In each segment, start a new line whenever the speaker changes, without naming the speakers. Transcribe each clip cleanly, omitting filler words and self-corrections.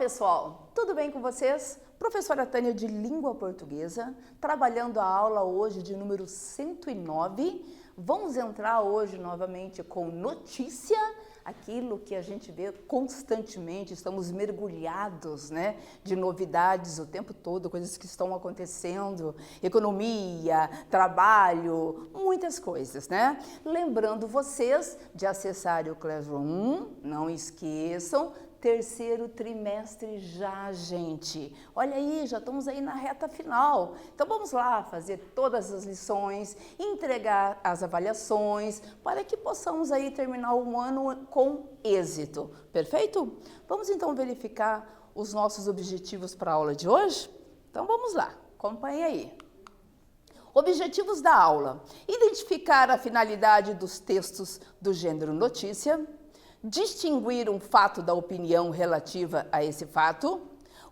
pessoal, tudo bem com vocês? Professora Tânia de Língua Portuguesa, trabalhando a aula hoje de número 109. Vamos entrar hoje novamente com notícia, aquilo que a gente vê constantemente, estamos mergulhados, né, de novidades o tempo todo, coisas que estão acontecendo, economia, trabalho, muitas coisas, né? Lembrando vocês de acessarem o Classroom, não esqueçam, terceiro trimestre já, gente. Olha aí, já estamos aí na reta final. Então vamos lá fazer todas as lições, entregar as avaliações, para que possamos aí terminar o ano com êxito. Perfeito? Vamos então verificar os nossos objetivos para a aula de hoje? Então vamos lá, acompanhe aí. Objetivos da aula: identificar a finalidade dos textos do gênero notícia, distinguir um fato da opinião relativa a esse fato,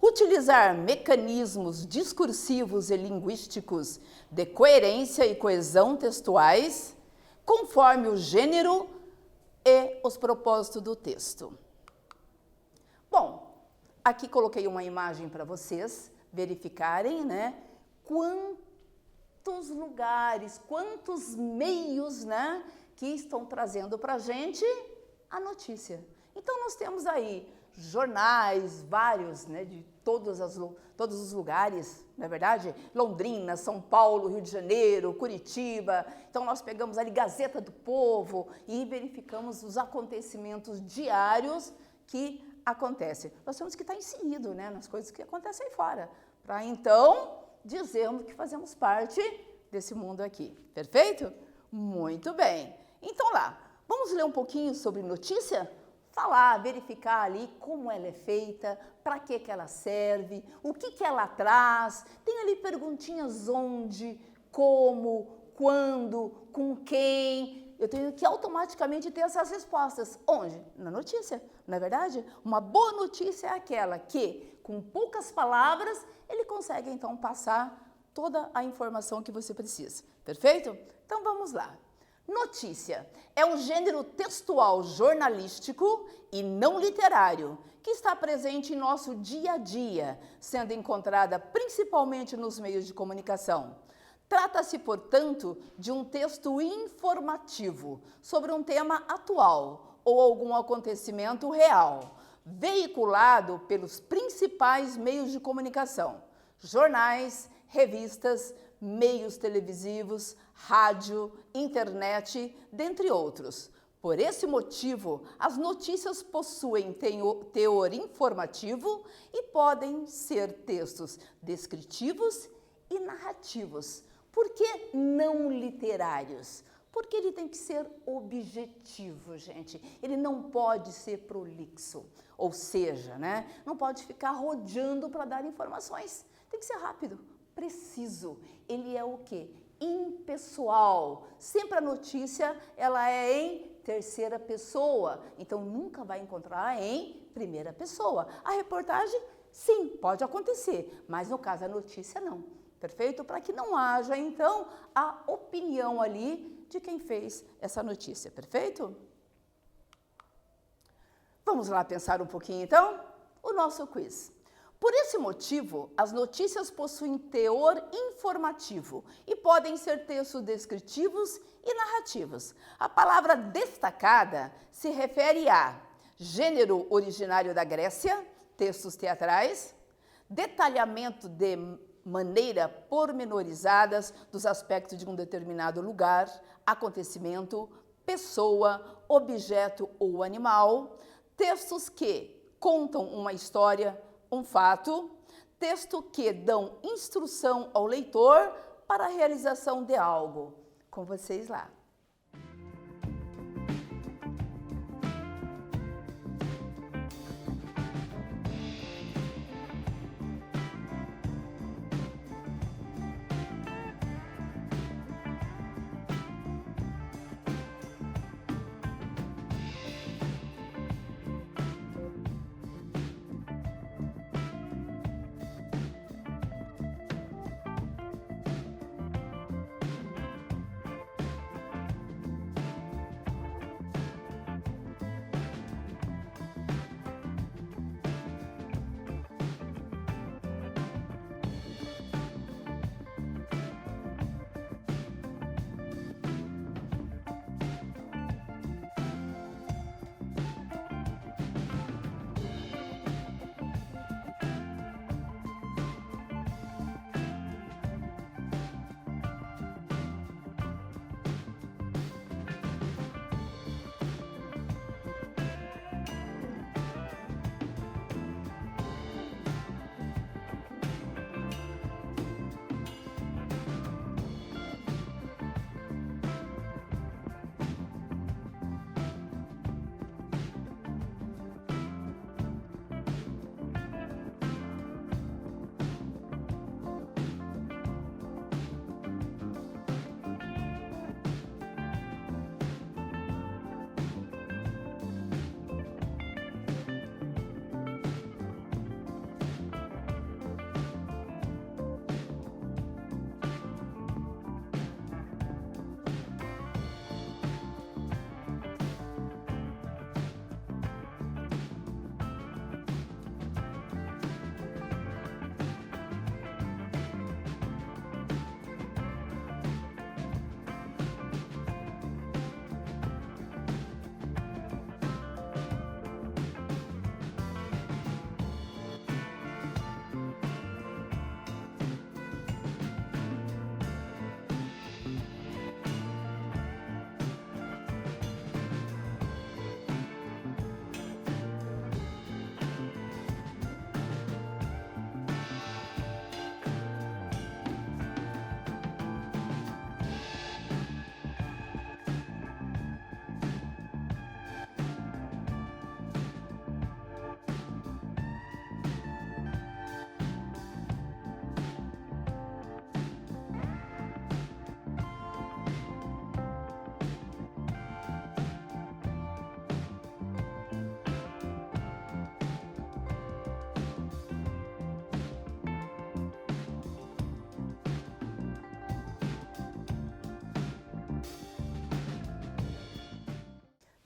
utilizar mecanismos discursivos e linguísticos de coerência e coesão textuais, conforme o gênero e os propósitos do texto. Bom, aqui coloquei uma imagem para vocês verificarem, né, quantos lugares, quantos meios, né, que estão trazendo para a gente a notícia. Então nós temos aí jornais, vários, né, de todos os lugares, não é verdade? Londrina, São Paulo, Rio de Janeiro, Curitiba. Então nós pegamos ali Gazeta do Povo e verificamos os acontecimentos diários que acontecem. Nós temos que estar inserido, né, nas coisas que acontecem aí fora, para então dizermos que fazemos parte desse mundo aqui. Perfeito? Muito bem. Então lá, vamos ler um pouquinho sobre notícia? Falar, verificar ali como ela é feita, para que ela serve, o que ela traz. Tem ali perguntinhas onde, como, quando, com quem. Eu tenho que automaticamente ter essas respostas. Onde? Na notícia, não é verdade? Uma boa notícia é aquela que, com poucas palavras, ele consegue então passar toda a informação que você precisa. Perfeito? Então vamos lá. Notícia é um gênero textual jornalístico e não literário que está presente em nosso dia a dia, sendo encontrada principalmente nos meios de comunicação. Trata-se, portanto, de um texto informativo sobre um tema atual ou algum acontecimento real, veiculado pelos principais meios de comunicação: jornais, revistas, meios televisivos, rádio, internet, dentre outros. Por esse motivo, as notícias possuem teor informativo e podem ser textos descritivos e narrativos. Por que não literários? Porque ele tem que ser objetivo, gente. Ele não pode ser prolixo, ou seja, né, não pode ficar rodeando para dar informações. Tem que ser rápido, preciso. Ele é o quê? Impessoal. Sempre a notícia, ela é em terceira pessoa, então nunca vai encontrar em primeira pessoa. A reportagem, sim, pode acontecer, mas no caso a notícia não. Perfeito? Para que não haja, então, a opinião ali de quem fez essa notícia. Perfeito? Vamos lá pensar um pouquinho, então? O nosso quiz. Por esse motivo, as notícias possuem teor informativo e podem ser textos descritivos e narrativos. A palavra destacada se refere a gênero originário da Grécia, textos teatrais, detalhamento de maneira pormenorizadas dos aspectos de um determinado lugar, acontecimento, pessoa, objeto ou animal, textos que contam uma história, um fato, texto que dão instrução ao leitor para a realização de algo. Com vocês lá.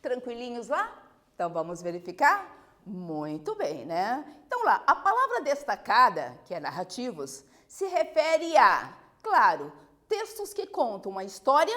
Tranquilinhos lá? Então vamos verificar? Muito bem, né? Então lá, a palavra destacada, que é narrativos, se refere a, claro, textos que contam uma história,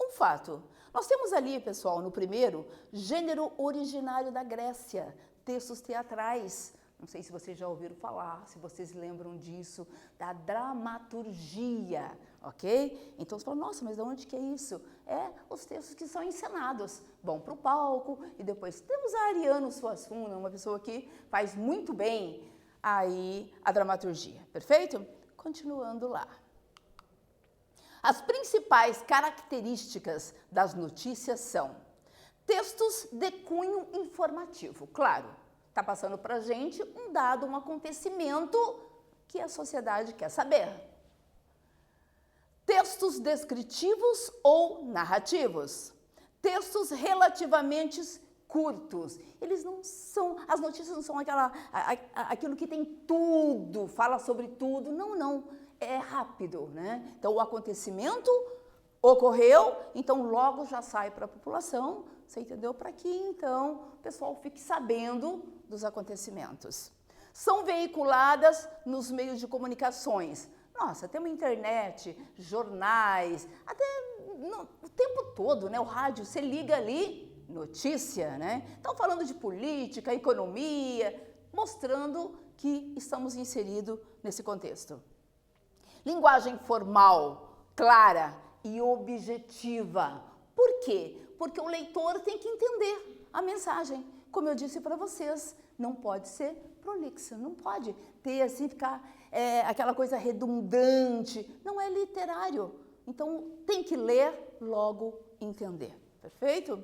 um fato. Nós temos ali, pessoal, no primeiro, gênero originário da Grécia, textos teatrais. Não sei se vocês já ouviram falar, se vocês lembram disso, da dramaturgia, ok? Então você fala, nossa, mas de onde que é isso? É os textos que são encenados, vão para o palco e depois temos a Ariano Suassuna, uma pessoa que faz muito bem aí a dramaturgia, perfeito? Continuando lá. As principais características das notícias são textos de cunho informativo, claro. Está passando para a gente um dado, um acontecimento que a sociedade quer saber. Textos descritivos ou narrativos. Textos relativamente curtos. Eles não são, as notícias não são aquilo que tem tudo, fala sobre tudo. Não, não. É rápido, né? Então, o acontecimento ocorreu, então logo já sai para a população, você entendeu? Para que, então, o pessoal fique sabendo dos acontecimentos. São veiculadas nos meios de comunicações. Nossa, temos internet, jornais, até o tempo todo, né? O rádio, você liga ali, notícia, né? Estão falando de política, economia, mostrando que estamos inseridos nesse contexto. Linguagem formal, clara e objetiva. Por quê? Porque o leitor tem que entender a mensagem. Como eu disse para vocês, não pode ser prolixa, não pode ter assim, ficar aquela coisa redundante. Não é literário. Então, tem que ler, logo entender. Perfeito?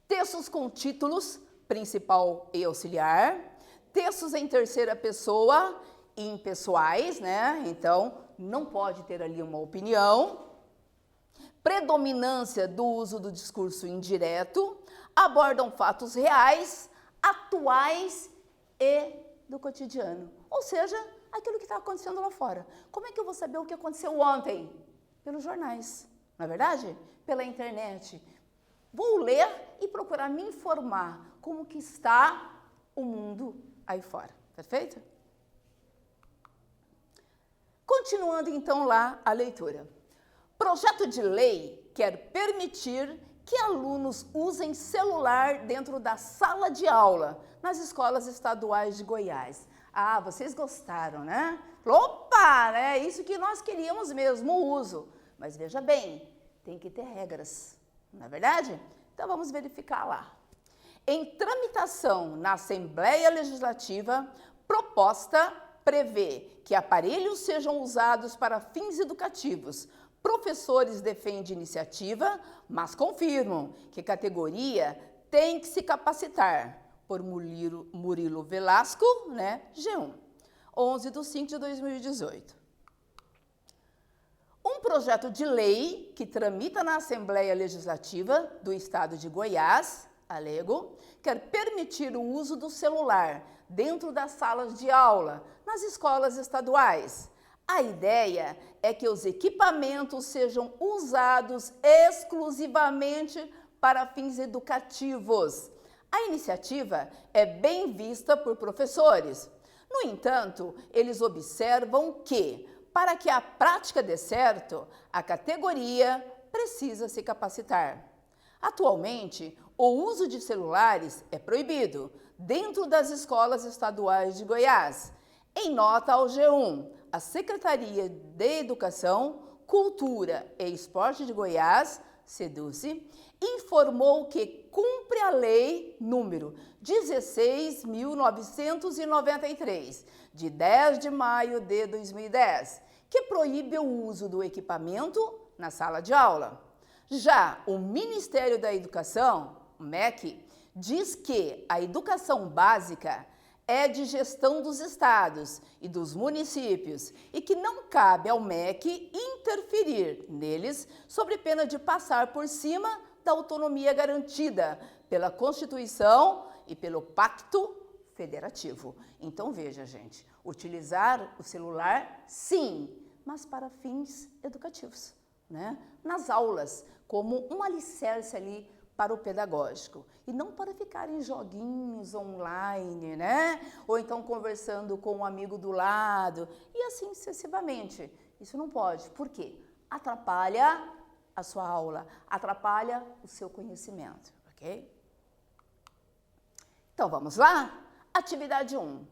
Textos com títulos, principal e auxiliar. Textos em terceira pessoa, impessoais, né? Então, não pode ter ali uma opinião. Predominância do uso do discurso indireto, abordam fatos reais, atuais e do cotidiano. Ou seja, aquilo que está acontecendo lá fora. Como é que eu vou saber o que aconteceu ontem? Pelos jornais, não é verdade? Pela internet. Vou ler e procurar me informar como que está o mundo aí fora. Perfeito? Continuando então lá a leitura. Projeto de lei quer permitir que alunos usem celular dentro da sala de aula nas escolas estaduais de Goiás. Ah, vocês gostaram, né? Opa, né? Isso que nós queríamos mesmo, o uso. Mas veja bem, tem que ter regras, não é verdade? Então vamos verificar lá. Em tramitação na Assembleia Legislativa, proposta prevê que aparelhos sejam usados para fins educativos. Professores defendem iniciativa, mas confirmam que categoria tem que se capacitar. Por Murilo Velasco, né, G1, 11/5/2018. Um projeto de lei que tramita na Assembleia Legislativa do Estado de Goiás, alego, quer permitir o uso do celular dentro das salas de aula, nas escolas estaduais. A ideia é que os equipamentos sejam usados exclusivamente para fins educativos. A iniciativa é bem vista por professores. No entanto, eles observam que, para que a prática dê certo, a categoria precisa se capacitar. Atualmente, o uso de celulares é proibido dentro das escolas estaduais de Goiás. Em nota ao G1, a Secretaria de Educação, Cultura e Esporte de Goiás, SEDUCE, informou que cumpre a Lei número 16.993, de 10 de maio de 2010, que proíbe o uso do equipamento na sala de aula. Já o Ministério da Educação, o MEC, diz que a educação básica é de gestão dos estados e dos municípios e que não cabe ao MEC interferir neles sob pena de passar por cima da autonomia garantida pela Constituição e pelo Pacto Federativo. Então, veja, gente, utilizar o celular, sim, mas para fins educativos, né? Nas aulas, como um alicerce ali para o pedagógico e não para ficar em joguinhos online, né? Ou então conversando com um amigo do lado e assim sucessivamente. Isso não pode. Por quê? Atrapalha a sua aula, atrapalha o seu conhecimento, ok? Então vamos lá? Atividade 1.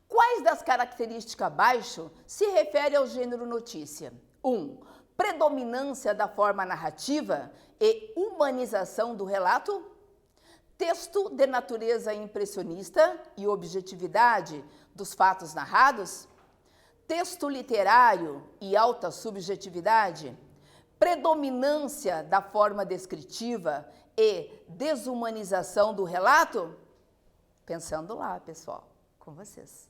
Quais das características abaixo se refere ao gênero notícia? 1. Predominância da forma narrativa e humanização do relato. Texto de natureza impressionista e objetividade dos fatos narrados. Texto literário e alta subjetividade. Predominância da forma descritiva e desumanização do relato. Pensando lá, pessoal, com vocês.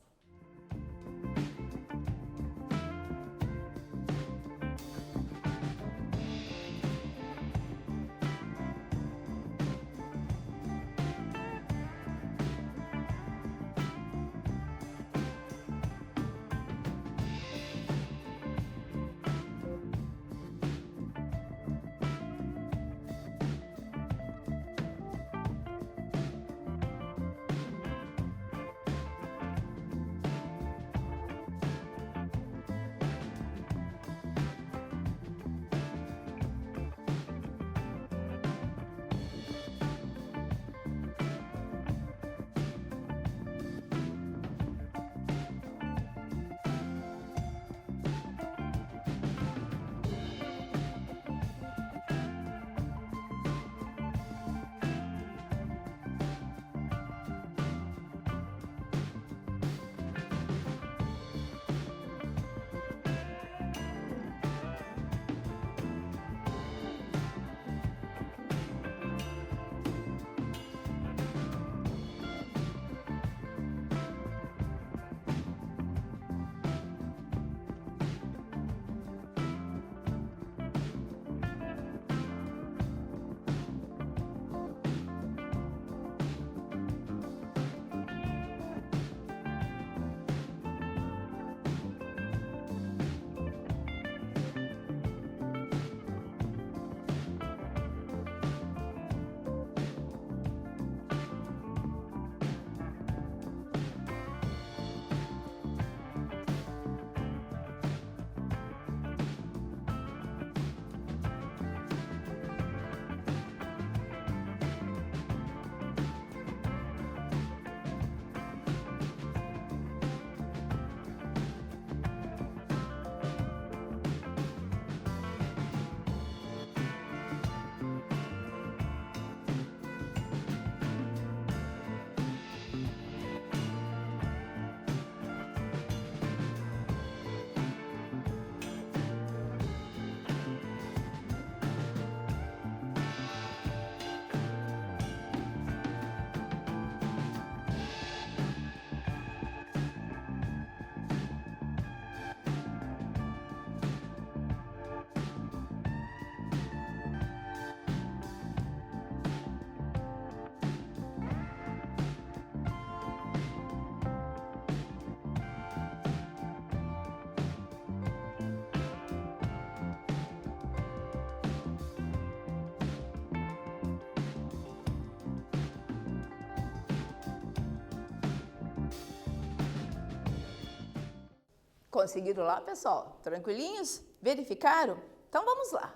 Conseguiram lá, pessoal? Tranquilinhos? Verificaram? Então vamos lá.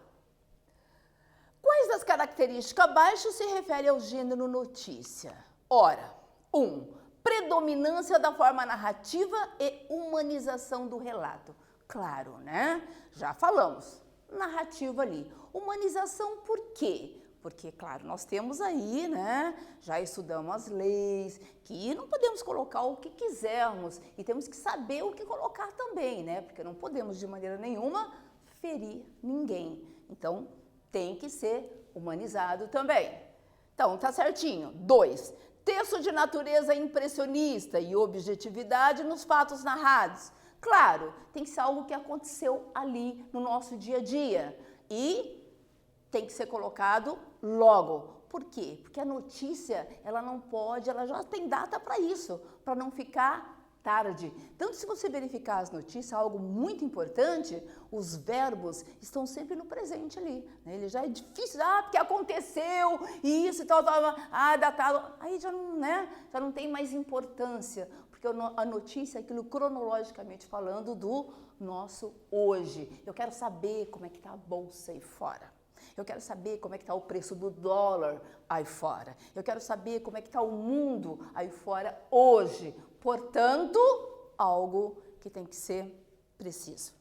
Quais das características abaixo se refere ao gênero notícia? Ora, 1. Predominância da forma narrativa e humanização do relato. Claro, né? Já falamos. Narrativa ali. Humanização por quê? Porque, claro, nós temos aí, né, já estudamos as leis, que não podemos colocar o que quisermos e temos que saber o que colocar também, né, porque não podemos de maneira nenhuma ferir ninguém. Então, tem que ser humanizado também. Então, tá certinho. 2. Texto de natureza impressionista e objetividade nos fatos narrados. Claro, tem que ser algo que aconteceu ali no nosso dia a dia e tem que ser colocado logo. Por quê? Porque a notícia, ela não pode, ela já tem data para isso, para não ficar tarde. Então, se você verificar as notícias, algo muito importante, os verbos estão sempre no presente ali. Né? Ele já é difícil, porque aconteceu, e isso e tal, datado. Aí já não, né? Já não tem mais importância, porque a notícia é aquilo cronologicamente falando do nosso hoje. Eu quero saber como é que está a bolsa aí fora. Eu quero saber como é que está o preço do dólar aí fora. Eu quero saber como é que está o mundo aí fora hoje. Portanto, algo que tem que ser preciso.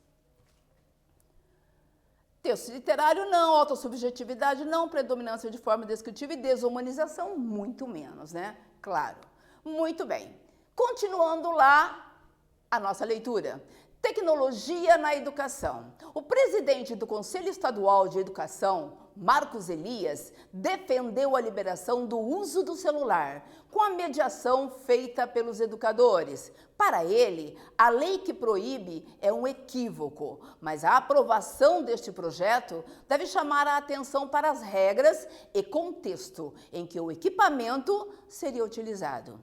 Texto literário não, autossubjetividade não, predominância de forma descritiva e desumanização muito menos, né? Claro. Muito bem. Continuando lá a nossa leitura. Tecnologia na educação. O presidente do Conselho Estadual de Educação, Marcos Elias, defendeu a liberação do uso do celular, com a mediação feita pelos educadores. Para ele, a lei que proíbe é um equívoco, mas a aprovação deste projeto deve chamar a atenção para as regras e contexto em que o equipamento seria utilizado.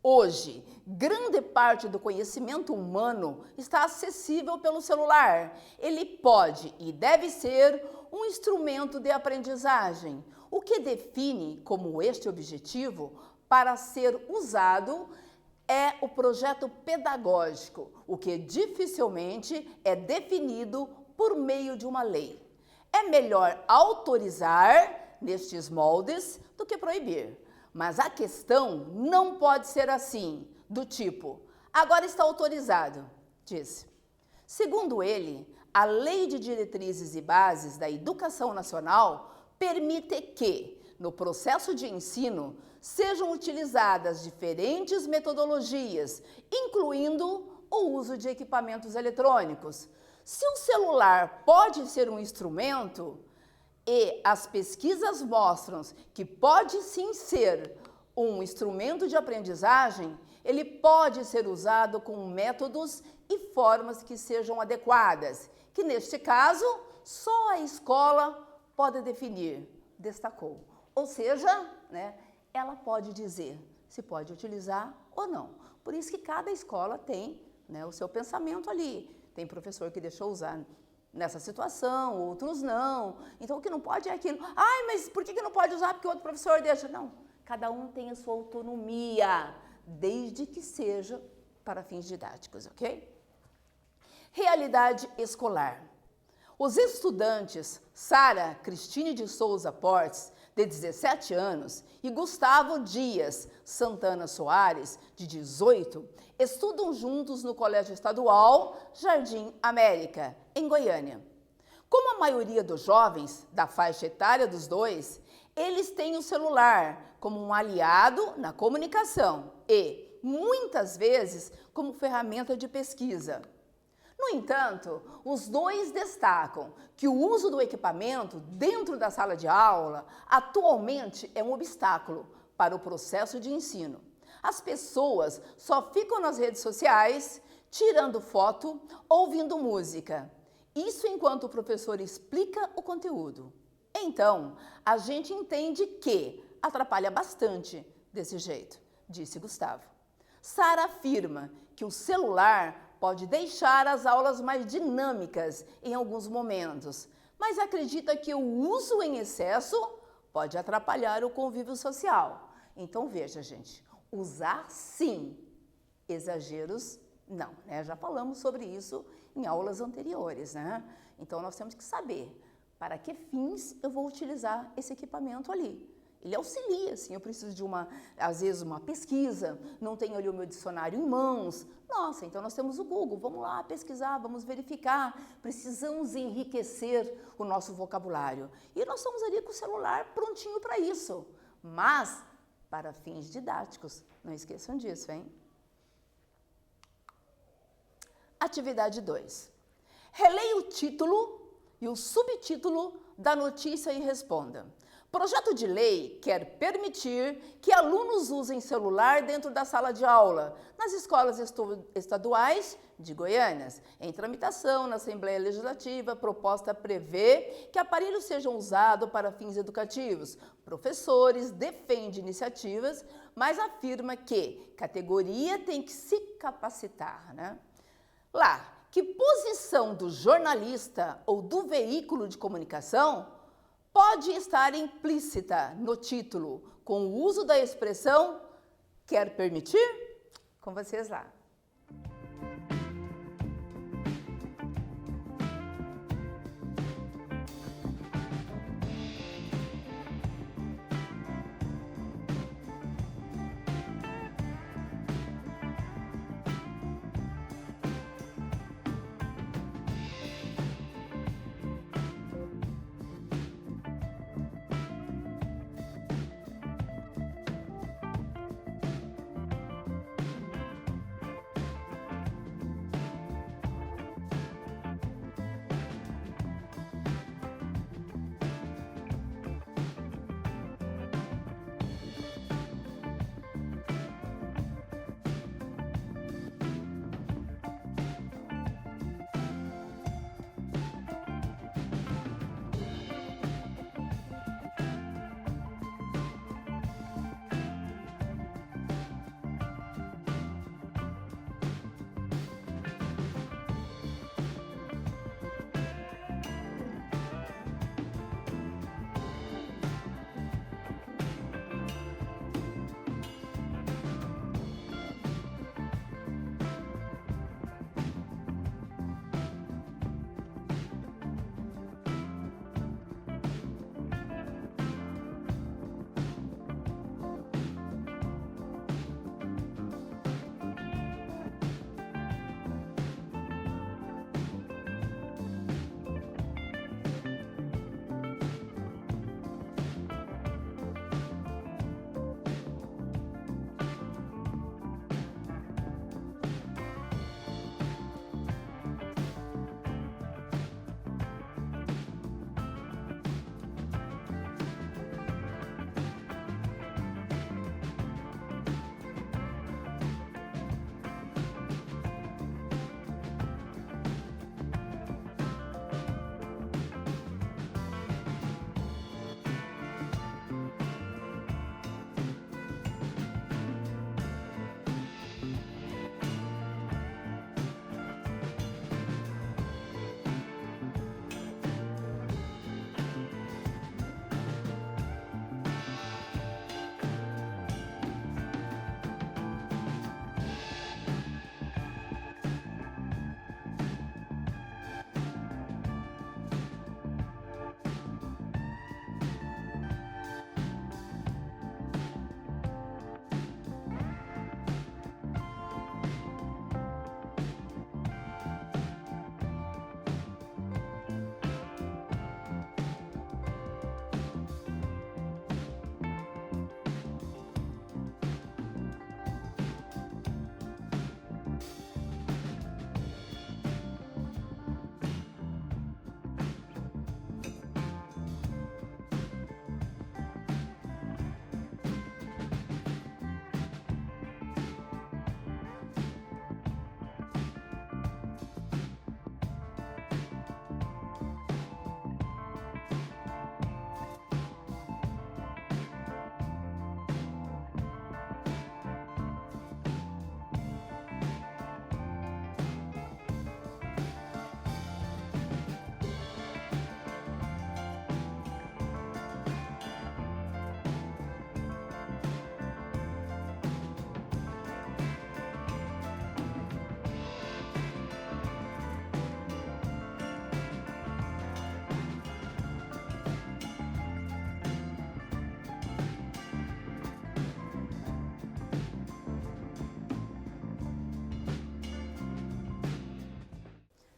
Hoje, grande parte do conhecimento humano está acessível pelo celular. Ele pode e deve ser um instrumento de aprendizagem, o que define como este objetivo para ser usado é o projeto pedagógico, o que dificilmente é definido por meio de uma lei. É melhor autorizar nestes moldes do que proibir. Mas a questão não pode ser assim, do tipo, agora está autorizado, disse. Segundo ele, a Lei de Diretrizes e Bases da Educação Nacional permite que, no processo de ensino, sejam utilizadas diferentes metodologias, incluindo o uso de equipamentos eletrônicos. Se o celular pode ser um instrumento, e as pesquisas mostram que pode sim ser um instrumento de aprendizagem, ele pode ser usado com métodos e formas que sejam adequadas, que neste caso só a escola pode definir, destacou. Ou seja, né, ela pode dizer se pode utilizar ou não. Por isso que cada escola tem, né, o seu pensamento ali. Tem professor que deixou usar nessa situação, outros não. Então, o que não pode é aquilo. Mas por que não pode usar? Porque o outro professor deixa. Não, cada um tem a sua autonomia, desde que seja para fins didáticos, ok? Realidade escolar. Os estudantes Sara Cristine de Souza Portes, de 17 anos, e Gustavo Dias Santana Soares, de 18, estudam juntos no Colégio Estadual Jardim América, em Goiânia. Como a maioria dos jovens da faixa etária dos dois, eles têm o celular como um aliado na comunicação e, muitas vezes, como ferramenta de pesquisa. No entanto, os dois destacam que o uso do equipamento dentro da sala de aula atualmente é um obstáculo para o processo de ensino. As pessoas só ficam nas redes sociais, tirando foto, ouvindo música. Isso enquanto o professor explica o conteúdo. Então, a gente entende que atrapalha bastante desse jeito, disse Gustavo. Sara afirma que o celular pode deixar as aulas mais dinâmicas em alguns momentos, mas acredita que o uso em excesso pode atrapalhar o convívio social. Então, veja, gente, usar sim, exageros não, né? Já falamos sobre isso em aulas anteriores, né? Então, nós temos que saber para que fins eu vou utilizar esse equipamento ali. Ele auxilia, assim, eu preciso de às vezes, uma pesquisa, não tenho ali o meu dicionário em mãos. Nossa, então nós temos o Google, vamos lá pesquisar, vamos verificar, precisamos enriquecer o nosso vocabulário. E nós estamos ali com o celular prontinho para isso, mas para fins didáticos, não esqueçam disso, hein? Atividade 2. Releia o título e o subtítulo da notícia e responda. Projeto de lei quer permitir que alunos usem celular dentro da sala de aula, nas escolas estaduais de Goiânia. Em tramitação na Assembleia Legislativa, a proposta prevê que aparelhos sejam usados para fins educativos. Professores defendem iniciativas, mas afirma que categoria tem que se capacitar, né? Lá, que posição do jornalista ou do veículo de comunicação pode estar implícita no título, com o uso da expressão quer permitir? Com vocês lá.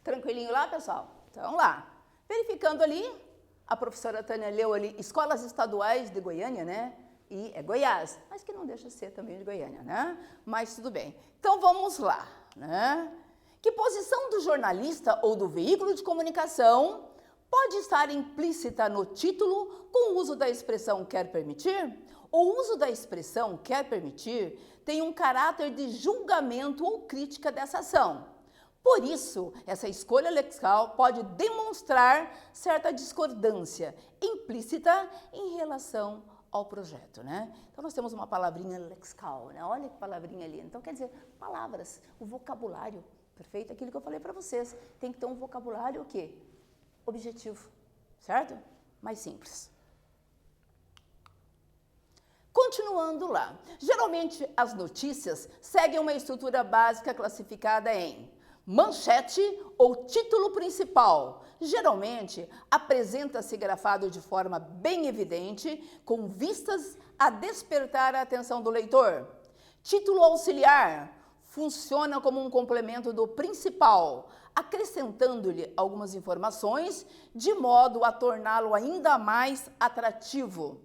Tranquilinho lá, pessoal? Então, lá. Verificando ali, a professora Tânia leu ali Escolas Estaduais de Goiânia, né? E é Goiás, mas que não deixa de ser também de Goiânia, né? Mas tudo bem. Então, vamos lá, né? Que posição do jornalista ou do veículo de comunicação pode estar implícita no título com o uso da expressão quer permitir? O uso da expressão quer permitir tem um caráter de julgamento ou crítica dessa ação. Por isso, essa escolha lexical pode demonstrar certa discordância implícita em relação ao projeto, né? Então, nós temos uma palavrinha lexical, né? Olha que palavrinha ali. Então, quer dizer, palavras, o vocabulário, perfeito? Aquilo que eu falei para vocês, tem que ter um vocabulário o quê? Objetivo, certo? Mais simples. Continuando lá, geralmente as notícias seguem uma estrutura básica classificada em manchete ou título principal. Geralmente apresenta-se grafado de forma bem evidente, com vistas a despertar a atenção do leitor. Título auxiliar funciona como um complemento do principal, acrescentando-lhe algumas informações de modo a torná-lo ainda mais atrativo.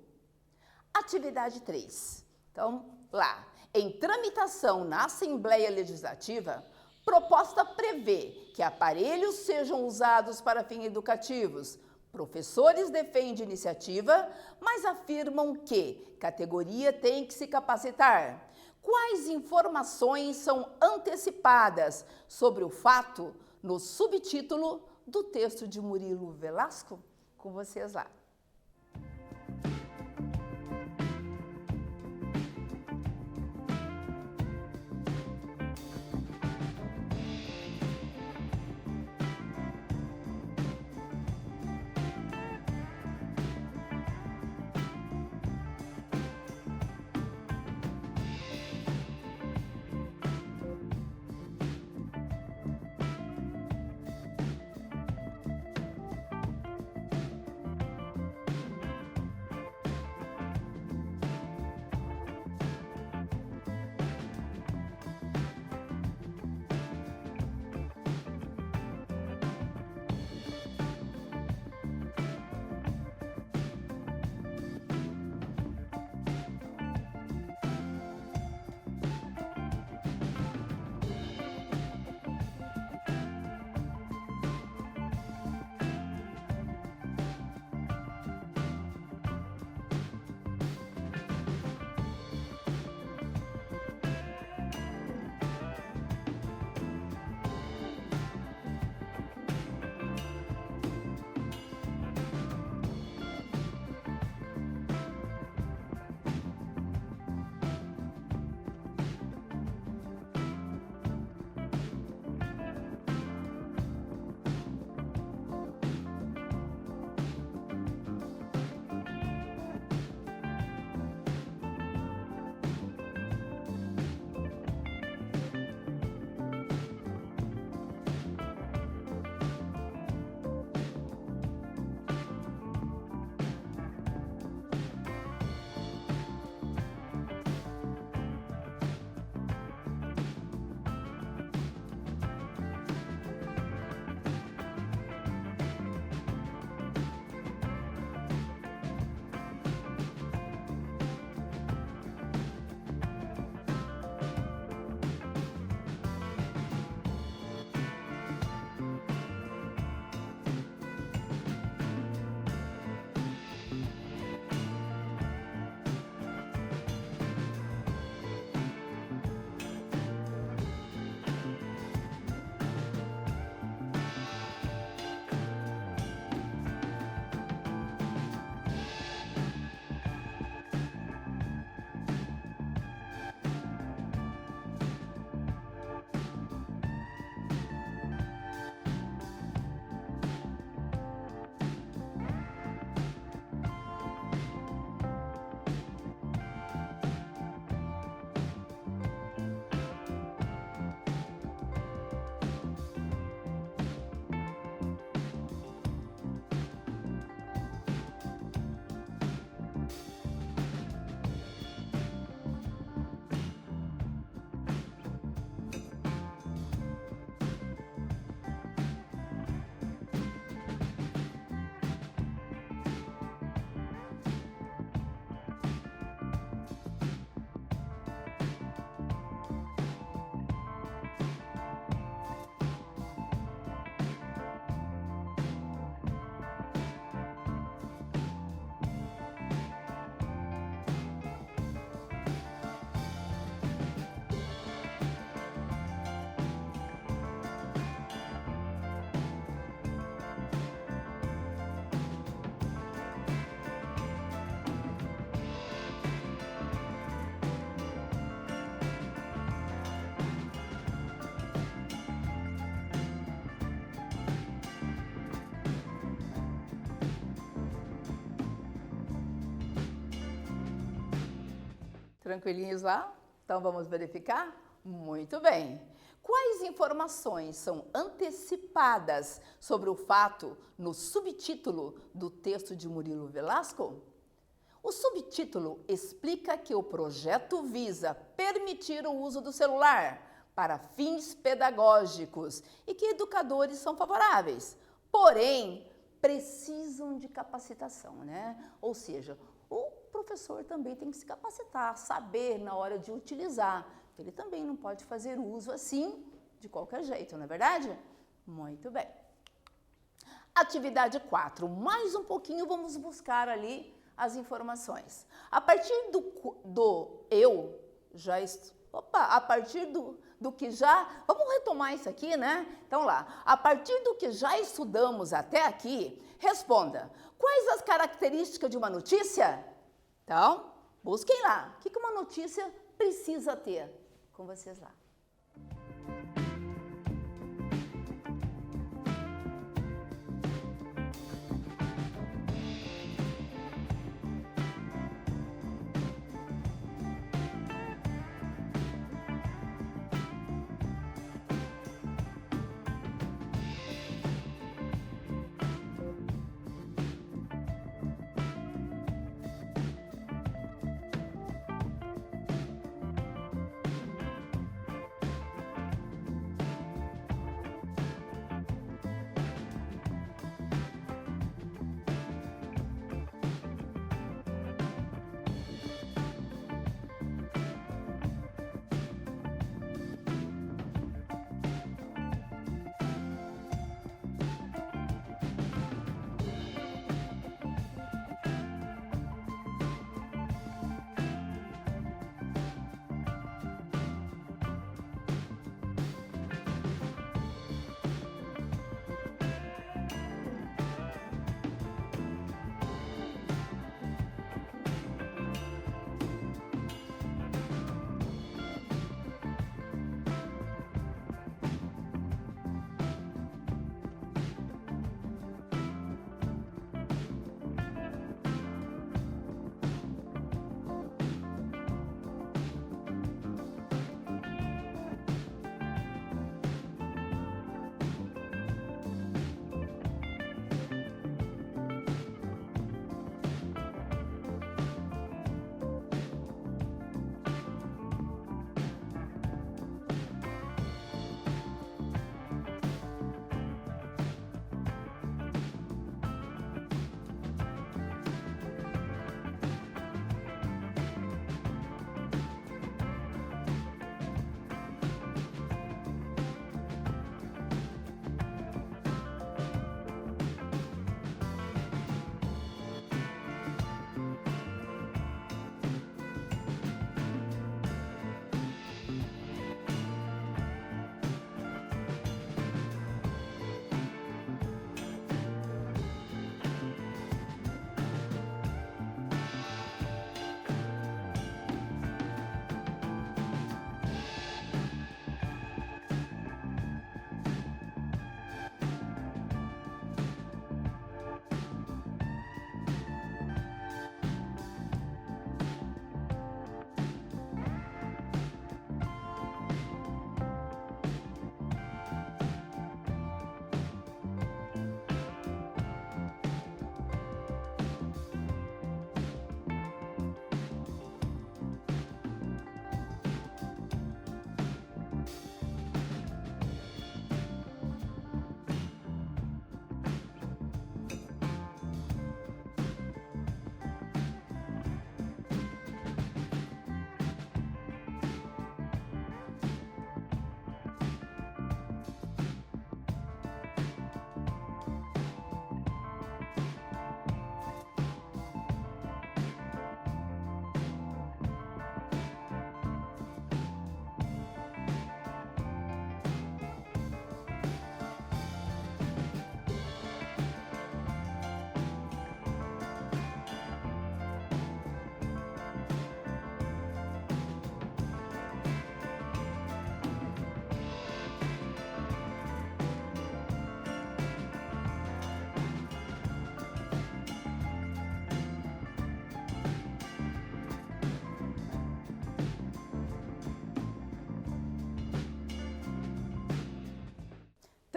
Atividade 3. Então, lá, em tramitação na Assembleia Legislativa, proposta prevê que aparelhos sejam usados para fins educativos. Professores defendem iniciativa, mas afirmam que categoria tem que se capacitar. Quais informações são antecipadas sobre o fato no subtítulo do texto de Murilo Velasco? Com vocês lá. Tranquilinhos lá? Então vamos verificar? Muito bem. Quais informações são antecipadas sobre o fato no subtítulo do texto de Murilo Velasco? O subtítulo explica que o projeto visa permitir o uso do celular para fins pedagógicos e que educadores são favoráveis, porém precisam de capacitação, né? Ou seja, o professor também tem que se capacitar, saber na hora de utilizar. Ele também não pode fazer uso assim, de qualquer jeito, não é verdade? Muito bem. Atividade 4. Mais um pouquinho vamos buscar ali as informações. A partir do eu, a partir do que já... Vamos retomar isso aqui, né? Então lá, a partir do que já estudamos até aqui, responda. Quais as características de uma notícia? Então, busquem lá. O que uma notícia precisa ter? Com vocês lá.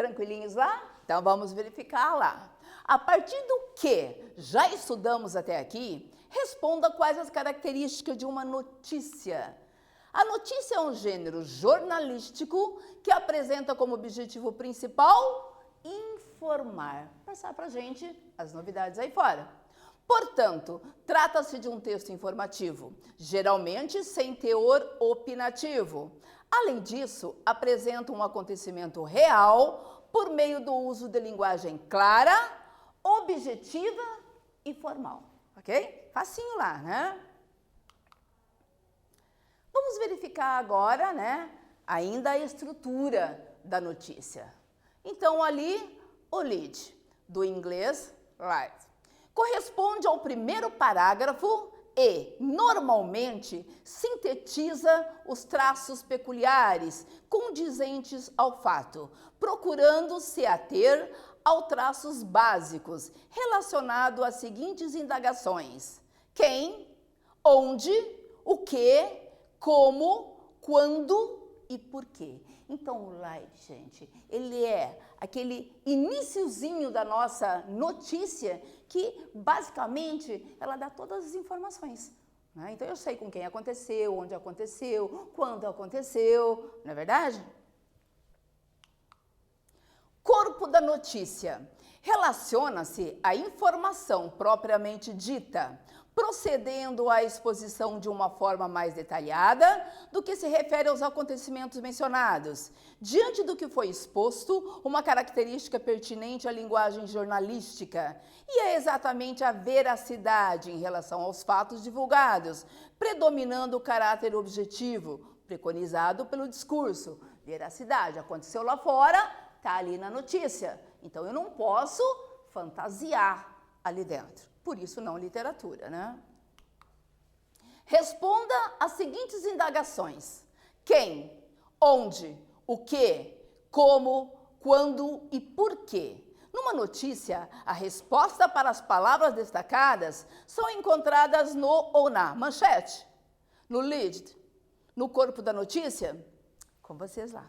tranquilinhos lá? Então vamos verificar lá. A partir do que já estudamos até aqui, responda quais as características de uma notícia. A notícia é um gênero jornalístico que apresenta como objetivo principal informar, passar para a gente as novidades aí fora. Portanto, trata-se de um texto informativo, geralmente sem teor opinativo. Além disso, apresenta um acontecimento real por meio do uso de linguagem clara, objetiva e formal, ok? Facinho lá, né? Vamos verificar agora, né, ainda a estrutura da notícia. Então, ali, o lead, do inglês, right, corresponde ao primeiro parágrafo e, normalmente, sintetiza os traços peculiares condizentes ao fato, procurando se ater aos traços básicos relacionados às seguintes indagações: quem, onde, o que, como, quando e por quê. Então, o like, gente, ele é aquele iniciozinho da nossa notícia que, basicamente, ela dá todas as informações, né? Então, eu sei com quem aconteceu, onde aconteceu, quando aconteceu, não é verdade? Corpo da notícia. Relaciona-se à informação propriamente dita, procedendo à exposição de uma forma mais detalhada do que se refere aos acontecimentos mencionados. Diante do que foi exposto, uma característica pertinente à linguagem jornalística, e é exatamente a veracidade em relação aos fatos divulgados, predominando o caráter objetivo, preconizado pelo discurso. Veracidade, aconteceu lá fora, está ali na notícia. Então, eu não posso fantasiar ali dentro. Por isso, não literatura, né? Responda às seguintes indagações: quem, onde, o que, como, quando e por quê. Numa notícia, a resposta para as palavras destacadas são encontradas no ou na manchete, no lead, no corpo da notícia. Com vocês lá.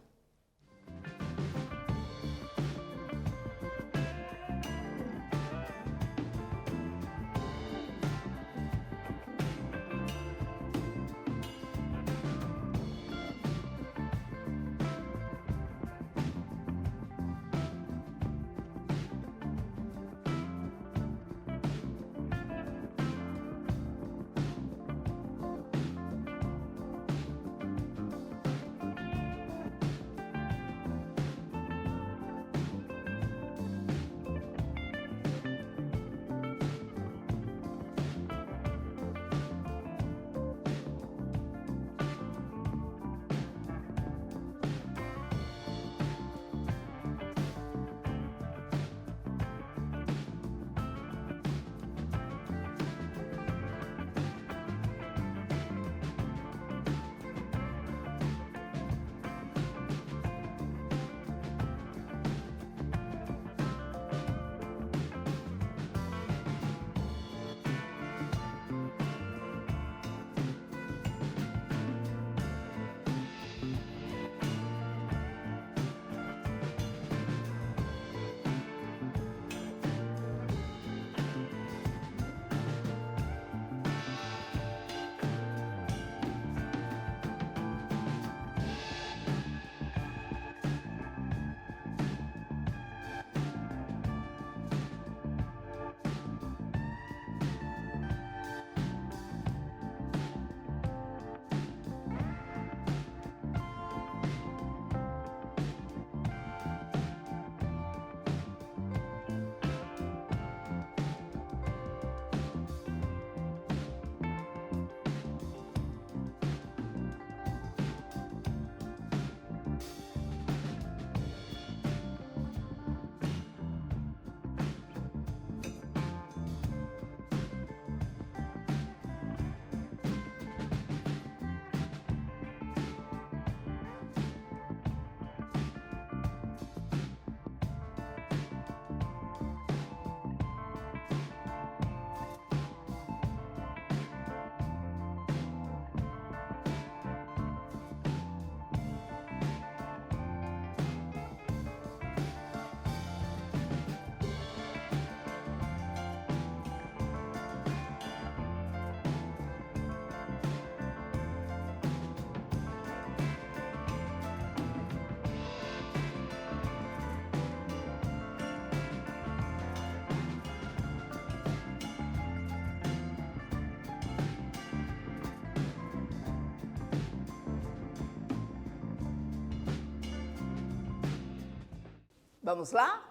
Vamos lá?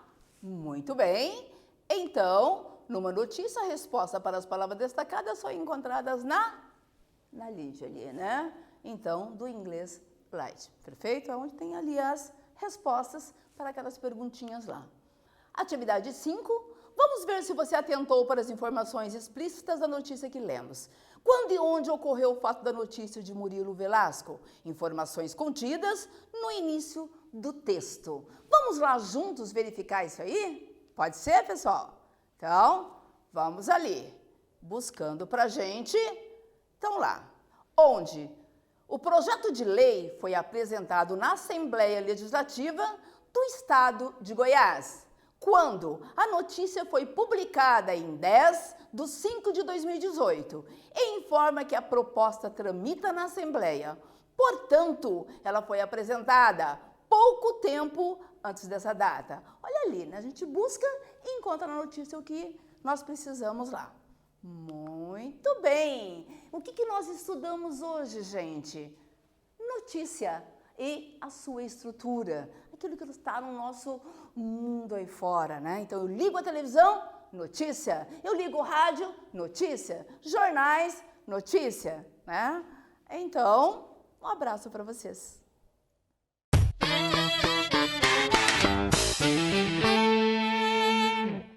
Muito bem. Então, numa notícia, a resposta para as palavras destacadas são encontradas na lid ali, né? Então, do inglês light, perfeito? É onde tem ali as respostas para aquelas perguntinhas lá. Atividade 5. Vamos ver se você atentou para as informações explícitas da notícia que lemos. Quando e onde ocorreu o fato da notícia de Murilo Velasco? Informações contidas no início do texto. Vamos lá juntos verificar isso aí? Pode ser, pessoal? Então, vamos ali, buscando pra gente. Então lá, onde o projeto de lei foi apresentado na Assembleia Legislativa do Estado de Goiás. Quando a notícia foi publicada em 10/5/2018 e informa que a proposta tramita na Assembleia. Portanto, ela foi apresentada pouco tempo antes dessa data. Olha ali, né? A gente busca e encontra na notícia o que nós precisamos lá. Muito bem! O que nós estudamos hoje, gente? Notícia e a sua estrutura. Aquilo que está no nosso mundo aí fora, né? Então, eu ligo a televisão, notícia. Eu ligo o rádio, notícia. Jornais, notícia, né? Então, um abraço para vocês.